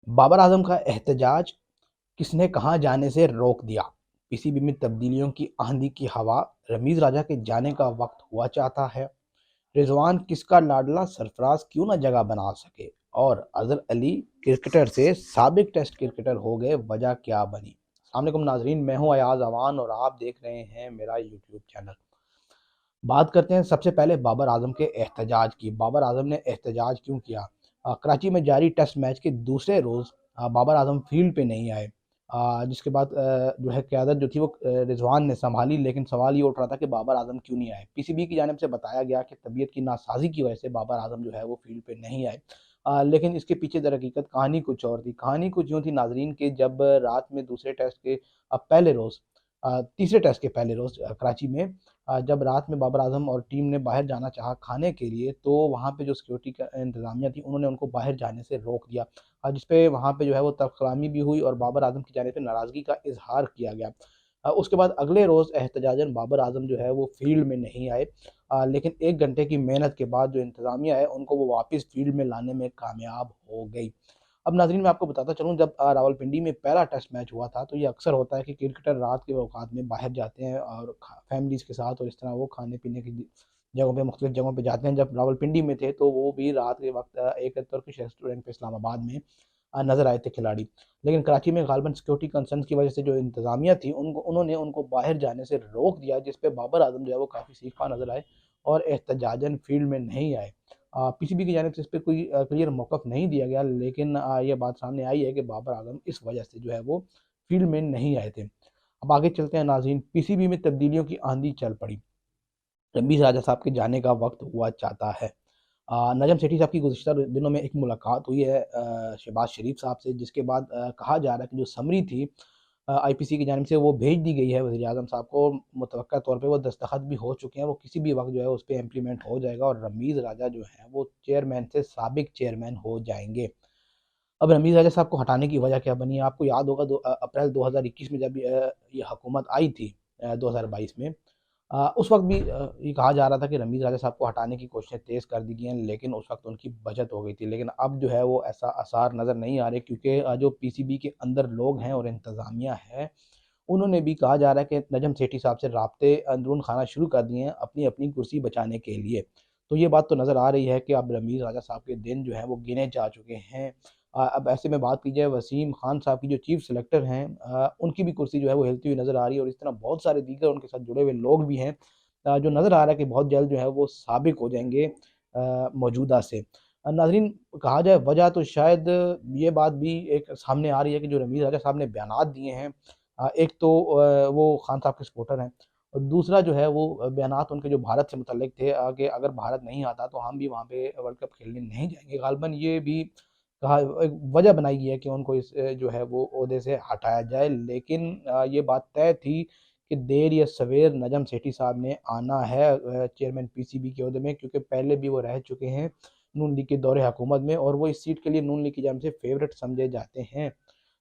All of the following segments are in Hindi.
बाबर आजम का एहतजाज, किसने कहाँ जाने से रोक दिया? पीसीबी में तब्दीलियों की आंधी की हवा, रमीज राजा के जाने का वक्त हुआ चाहता है। रिजवान किसका लाडला, सरफराज क्यों ना जगह बना सके? और अजहर अली क्रिकेटर से साबिक टेस्ट क्रिकेटर हो गए, वजह क्या बनी? अस्सलाम वालेकुम नाजरीन, मैं हूं अयाज अवान और आप देख रहे हैं मेरा यूट्यूब चैनल। बात करते हैं सबसे पहले बाबर आजम के एहतजाज की। बाबर आजम ने एहतजाज क्यों किया? कराची में जारी टेस्ट मैच के दूसरे रोज़ बाबर आजम फील्ड पे नहीं आए। जिसके बाद जो है क़यादत जो थी वो रिजवान ने संभाली, लेकिन सवाल ये उठ रहा था कि बाबर आजम क्यों नहीं आए। पीसीबी की जानिब से बताया गया कि तबीयत की नासाजी की वजह से बाबर आजम जो है वो फील्ड पे नहीं आए। लेकिन इसके पीछे दर हकीकत कहानी कुछ और थी। कहानी कुछ यूँ थी नाजरीन के जब रात में दूसरे टेस्ट के पहले रोज़ तीसरे टेस्ट के पहले रोज़ कराची में जब रात में बाबर आजम और टीम ने बाहर जाना चाहा खाने के लिए, तो वहाँ पे जो सिक्योरिटी का इंतज़ामिया थी, उन्होंने उनको बाहर जाने से रोक दिया। जिस पे वहाँ पे जो है वो तलख़लामी भी हुई और बाबर आजम की जानिब से नाराज़गी का इज़हार किया गया। उसके बाद अगले रोज़ एहतजाजन बाबर आजम जो है वो फ़ील्ड में नहीं आए। लेकिन 1 घंटे की मेहनत के बाद जो इंतज़ामिया है, उनको वो वापस फ़ील्ड में लाने में कामयाब हो गई। अब नाज़रीन मैं आपको बताता चलूँ, जब रावलपिंडी में पहला टेस्ट मैच हुआ था, तो ये अक्सर होता है कि क्रिकेटर रात के औकात में बाहर जाते हैं और फैमिलीज़ के साथ और इस तरह वो खाने-पीने की जगहों पे, मुख्तलिफ जगहों पे जाते हैं। जब रावलपिंडी में थे तो वो भी रात के वक़्त एक तुर्किश रेस्टोरेंट पे इस्लामाबाद में नज़र आए थे खिलाड़ी। लेकिन कराची में ग़ालिबन सिक्योरिटी कंसर्न्स की वजह से जो इंतज़ामिया थी उन्होंने उनको बाहर जाने से रोक दिया, जिस पे बाबर आज़म जो है वो काफ़ी सीखा नज़र आए और एहतजाजन फील्ड में नहीं आए। पीसीबी की जानिब से इस पे कोई क्लियर मौक़िफ़ नहीं दिया गया, लेकिन ये बात सामने आई है कि बाबर आज़म इस वजह से जो है वो फील्ड में नहीं आए थे। अब आगे चलते हैं नाज़रीन, पीसीबी में तब्दीलियों की आंधी चल पड़ी। रमीज़ राजा साहब के जाने का वक़्त हुआ चाहता है। नजम सेठी साहब की गुज़िश्ता दिनों में एक मुलाकात हुई है शहबाज़ शरीफ साहब से, जिसके बाद कहा जा रहा है कि जो समरी थी आईपीसी की जानिब से वो भेज दी गई है वज़ीर-ए-आज़म साहब को। मुतवक्का तौर पे वो दस्तखत भी हो चुके हैं, वो किसी भी वक़्त जो है उस पे इम्प्लीमेंट हो जाएगा और रमीज़ राजा जो हैं वो चेयरमैन से साबिक चेयरमैन हो जाएँगे। अब रमीज़ राजा साहब को हटाने की वजह क्या बनी? आपको याद होगा अप्रैल 2021 में जब ये हुकूमत आई थी 2022 में, उस वक़्त भी ये कहा जा रहा था कि रमीज़ राजा साहब को हटाने की कोशिशें तेज़ कर दी गई हैं, लेकिन उस वक़्त उनकी बचत हो गई थी। लेकिन अब जो है वो ऐसा आसार नज़र नहीं आ रहे, क्योंकि जो पीसीबी के अंदर लोग हैं और इंतज़ामिया है, उन्होंने भी कहा जा रहा है कि नजम सेठी साहब से राब्ते अंदरून खाना शुरू कर दिए हैं अपनी-अपनी कुर्सी बचाने के लिए। तो ये बात तो नज़र आ रही है कि अब रमीज़ राजा साहब के दिन जो हैं वो गिने जा चुके हैं। अब ऐसे में बात की जाए वसीम खान साहब की, जो चीफ़ सेलेक्टर हैं, उनकी भी कुर्सी जो है वो हिलती हुई नज़र आ रही है और इस तरह बहुत सारे दीगर उनके साथ जुड़े हुए लोग भी हैं, जो नज़र आ रहा है कि बहुत जल्द जो है वो साबिक हो जाएँगे मौजूदा से। नाज़रीन, कहा जाए वजह तो शायद ये बात भी एक सामने आ रही है कि जो रमीज़ राजा साहब ने बयानात दिए हैं, एक तो वो खान साहब के सपोर्टर हैं और दूसरा जो है वो बयानात उनके जो भारत से मुतल्लिक थे, कि अगर भारत नहीं आता तो हम भी वहाँ पे वर्ल्ड कप खेलने नहीं जाएँगे। ग़ालिबन ये भी कहा, एक वजह बनाई गई है कि उनको इस जो है वो ओहदे से हटाया जाए। लेकिन ये बात तय थी कि देर या सवेर नजम सेठी साहब ने आना है चेयरमैन पीसीबी के ओहदे में, क्योंकि पहले भी वो रह चुके हैं नून लीग के दौरे हुकूमत में और वो इस सीट के लिए नून लीग की जानिब से फ़ेवरेट समझे जाते हैं।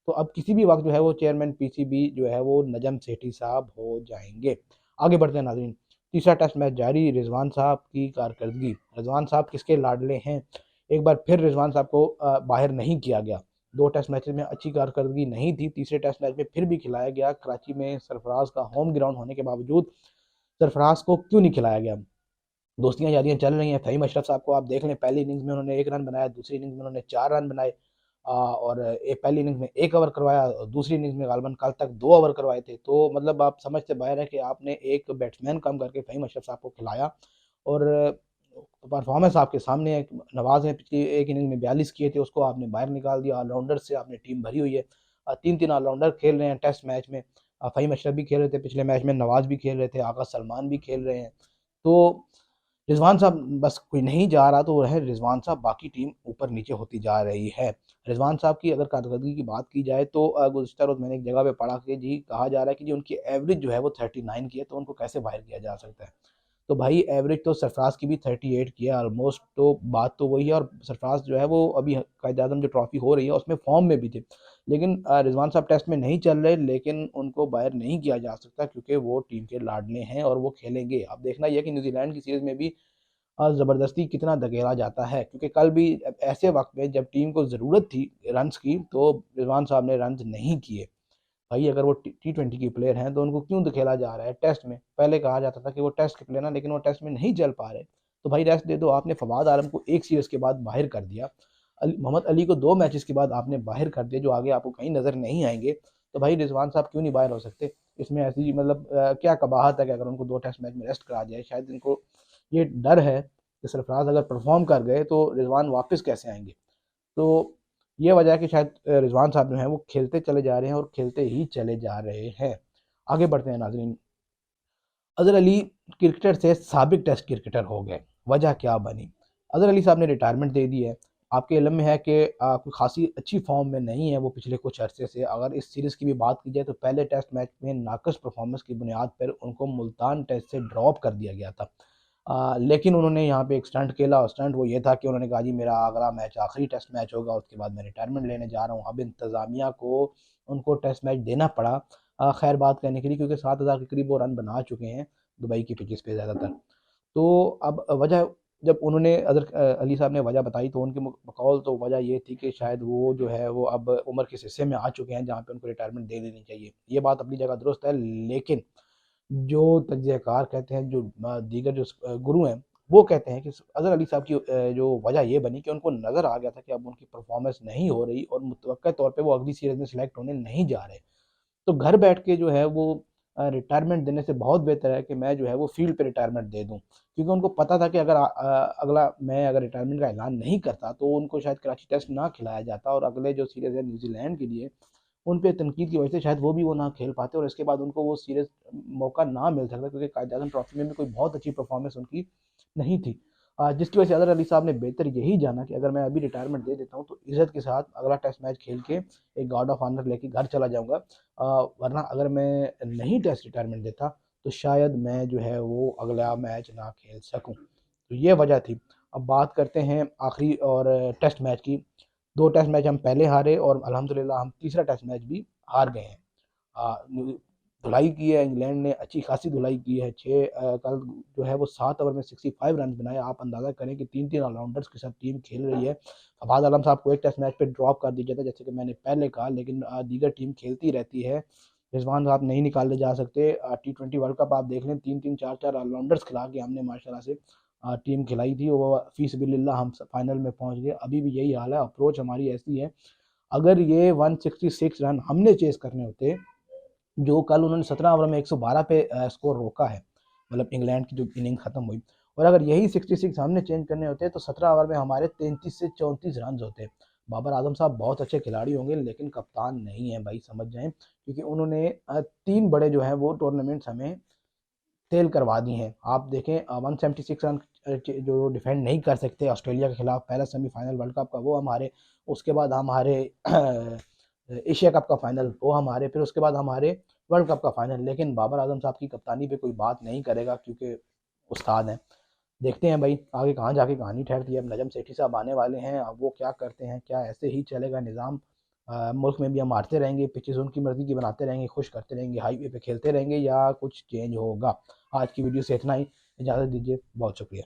तो अब किसी भी वक़्त जो है वो चेयरमैन पीसीबी जो है वो नजम सेठी साहब हो जाएँगे। आगे बढ़ते हैं नाज़रीन, तीसरा टेस्ट मैच जारी, रिज़वान साहब की कारकर्दगी। रिज़वान साहब किसके लाडले हैं? एक बार फिर रिज़वान साहब को बाहर नहीं किया गया। 2 टेस्ट मैचेज़ में अच्छी कारकर्दगी नहीं थी, तीसरे टेस्ट मैच में फिर भी खिलाया गया। कराची में सरफ़राज़ का होम ग्राउंड होने के बावजूद सरफ़राज़ को क्यों नहीं खिलाया गया? दोस्तियाँ यारियाँ चल रही हैं। फ़हीम अशरफ साहब को आप देख लें, पहली इनिंग्स में उन्होंने 1 रन बनाया, दूसरी इनिंग्स में उन्होंने 4 रन बनाए, और पहली इनिंग्स में 1 ओवर करवाया और दूसरी इनिंग्स में ग़ालिबन कल तक 2 ओवर करवाए थे। तो मतलब आप समझ से बाहर है कि आपने एक बैट्समैन कम करके फ़हीम अशरफ साहब को खिलाया और परफ़ॉर्मेंस आपके सामने है। नवाज़ ने पिछली एक इनिंग में 42 किए थे, उसको आपने बाहर निकाल दिया। ऑलराउंडर से आपने टीम भरी हुई है। 3-3 ऑलराउंडर खेल रहे हैं टेस्ट मैच में। फ़हीम अशरफ भी खेल रहे थे पिछले मैच में, नवाज़ भी खेल रहे थे, आगा सलमान भी खेल रहे हैं। तो रिज़वान साहब, बस कोई नहीं जा रहा तो वो है रिज़वान साहब, बाकी टीम ऊपर-नीचे होती जा रही है। रिज़वान साहब की अगर कारकर्दगी की बात की जाए तो गुज़िश्ता रोज़ मैंने एक जगह पे पढ़ा कि जी कहा जा रहा है कि जी उनकी एवरेज जो है वो 39 की है, तो उनको कैसे बाहर किया जा सकता है? तो भाई एवरेज तो सरफ़राज़ की भी 38 की है ऑलमोस्ट, तो बात तो वही है। और सरफ़राज़ जो है वो अभी कायद-ए-आज़म जो ट्रॉफ़ी हो रही है उसमें फ़ॉर्म में भी थे। लेकिन रिज़वान साहब टेस्ट में नहीं चल रहे, लेकिन उनको बाहर नहीं किया जा सकता क्योंकि वो टीम के लाडले हैं और वो खेलेंगे। अब देखना ये है कि न्यूज़ीलैंड की सीरीज़ में भी ज़बरदस्ती कितना धकेला जाता है, क्योंकि कल भी ऐसे वक्त में जब टीम को ज़रूरत थी रन्स की तो रिजवान साहब ने रन्स नहीं किए। भाई अगर वो T20 के प्लेयर हैं तो उनको क्यों धकेला जा रहा है टेस्ट में? पहले कहा जाता था कि वो टेस्ट के प्लेयर हैं लेकिन वो टेस्ट में नहीं चल पा रहे, तो भाई रेस्ट दे दो। आपने फवाद आलम को एक सीरीज के बाद बाहर कर दिया, मोहम्मद अली को 2 मैचेस के बाद आपने बाहर कर दिया जो आगे आपको कहीं नज़र नहीं आएंगे, तो भाई रिजवान साहब क्यों नहीं बाहर हो सकते? इसमें ऐसी मतलब क्या कबाहत है कि अगर उनको 2 टेस्ट मैच में रेस्ट करा जाए? शायद इनको ये डर है कि सरफराज अगर परफॉर्म कर गए तो रिजवान वापस कैसे आएंगे। तो ये वजह है कि शायद रिजवान साहब जो हैं वो खेलते चले जा रहे हैं और खेलते ही चले जा रहे हैं। आगे बढ़ते हैं नाजरीन। अजहर अली क्रिकेटर से साबिक टेस्ट क्रिकेटर हो गए, वजह क्या बनी? अजहर अली साहब ने रिटायरमेंट दे दी है। आपके इल्म में है कि कोई खासी अच्छी फॉर्म में नहीं है वो पिछले कुछ अरसे से। अगर इस सीरीज़ की भी बात की जाए तो पहले टेस्ट मैच में नाकस परफॉर्मेंस की बुनियाद पर उनको मुल्तान टेस्ट से ड्रॉप कर दिया गया था। लेकिन उन्होंने यहाँ पे एक स्टंट खेला और स्टंट वो ये था कि उन्होंने कहा जी मेरा अगला मैच आखिरी टेस्ट मैच होगा, उसके बाद मैं रिटायरमेंट लेने जा रहा हूँ। अब इंतज़ामिया को उनको टेस्ट मैच देना पड़ा खैर बात करने के लिए, क्योंकि 7,000 के करीब वो रन बना चुके हैं दुबई की पिचेस पे ज़्यादातर। तो अब वजह जब उन्होंने अजहर अली साहब ने वजह बताई तो उनके बकौल तो वजह ये थी कि शायद वो जो है वो अब उम्र के हिस्से में आ चुके हैं जहाँ पे उनको रिटायरमेंट दे देनी चाहिए। ये बात अपनी जगह दुरुस्त है, लेकिन जो तज्ज़ियाकार कहते हैं, जो दीगर जो गुरु हैं, वो कहते हैं कि अज़हर अली साहब की जो वजह ये बनी कि उनको नज़र आ गया था कि अब उनकी परफ़ॉर्मेंस नहीं हो रही और मुतवक्किल तौर पे वो अगली सीरीज़ में सिलेक्ट होने नहीं जा रहे। तो घर बैठ के जो है वो रिटायरमेंट देने से बहुत बेहतर है कि मैं जो है वो फ़ील्ड पे रिटायरमेंट दे दूँ। क्योंकि उनको पता था कि अगर अगला मैं अगर रिटायरमेंट का ऐलान नहीं करता तो उनको शायद कराची टेस्ट ना खिलाया जाता और अगले जो सीरीज़ है न्यूज़ीलैंड के लिए उन पे तनकीद की वजह से शायद वो ना खेल पाते और इसके बाद उनको वो सीरीज़ मौका ना मिल सकता, क्योंकि कायद-ए-आज़म ट्रॉफ़ी में भी कोई बहुत अच्छी परफ़ॉर्मेंस उनकी नहीं थी। जिसकी वजह से अज़हर अली साहब ने बेहतर यही जाना कि अगर मैं अभी रिटायरमेंट दे देता हूँ तो इज़्ज़त के साथ अगला टेस्ट मैच खेल के एक गार्ड ऑफ ऑनर लेके घर चला जाऊँगा। वरना अगर मैं नहीं टेस्ट रिटायरमेंट देता तो शायद मैं जो है वो अगला मैच ना खेल सकूँ। तो ये वजह थी। अब बात करते हैं आखिरी और टेस्ट मैच की। 2 टेस्ट मैच हम पहले हारे और अल्हम्दुलिल्लाह हम तीसरा टेस्ट मैच भी हार गए हैं। धुलाई की है इंग्लैंड ने, अच्छी खासी धुलाई की है। कल जो है वो 7 ओवर में 65 रन बनाए। आप अंदाज़ा करें कि 3-3 ऑलराउंडर्स के साथ टीम खेल रही है। फवाद आलम साहब को एक टेस्ट मैच पे ड्रॉप कर दिया जाता जैसे कि मैंने पहले कहा, लेकिन दीगर टीम खेलती रहती है। रिजवान साहब नहीं निकाले जा सकते। T20 वर्ल्ड कप आप देख लें 3-3 4-4 ऑलराउंडर्स खिला के हमने माशाल्लाह से टीम खिलाई थी। वो फ़ी सबिलिल्लाह हम फाइनल में पहुंच गए। अभी भी यही हाल है। अप्रोच हमारी ऐसी है, अगर ये 166 रन हमने चेस करने होते जो कल उन्होंने 17 ओवर में 112 पे स्कोर रोका है, मतलब इंग्लैंड की जो इनिंग खत्म हुई, और अगर यही 66 हमने चेंज करने होते तो 17 ओवर में हमारे 33 से 34 रन होते। बाबर आजम साहब बहुत अच्छे खिलाड़ी होंगे लेकिन कप्तान नहीं है भाई, समझ जाएं, क्योंकि उन्होंने 3 बड़े जो हैं वो टूर्नामेंट्स हमें सेल करवा दी हैं। आप देखें 176 रन जो डिफेंड नहीं कर सकते ऑस्ट्रेलिया के खिलाफ पहला सेमीफाइनल वर्ल्ड कप का वो हमारे, उसके बाद हमारे एशिया कप का फाइनल वो हमारे, फिर उसके बाद हमारे वर्ल्ड कप का फाइनल। लेकिन बाबर आजम साहब की कप्तानी पे कोई बात नहीं करेगा क्योंकि उस्ताद हैं। देखते हैं भाई आगे कहाँ जाके कहानी ठहरती है। अब नजम सेठी साहब आने वाले हैं, अब वो क्या करते हैं, क्या ऐसे ही चलेगा निज़ाम? मुल्क में भी हम हारते रहेंगे, पिचेस उनकी मर्जी की बनाते रहेंगे, खुश करते रहेंगे, हाईवे पे खेलते रहेंगे, या कुछ चेंज होगा? आज की वीडियो से इतना ही, इजाज़त दीजिए, बहुत शुक्रिया।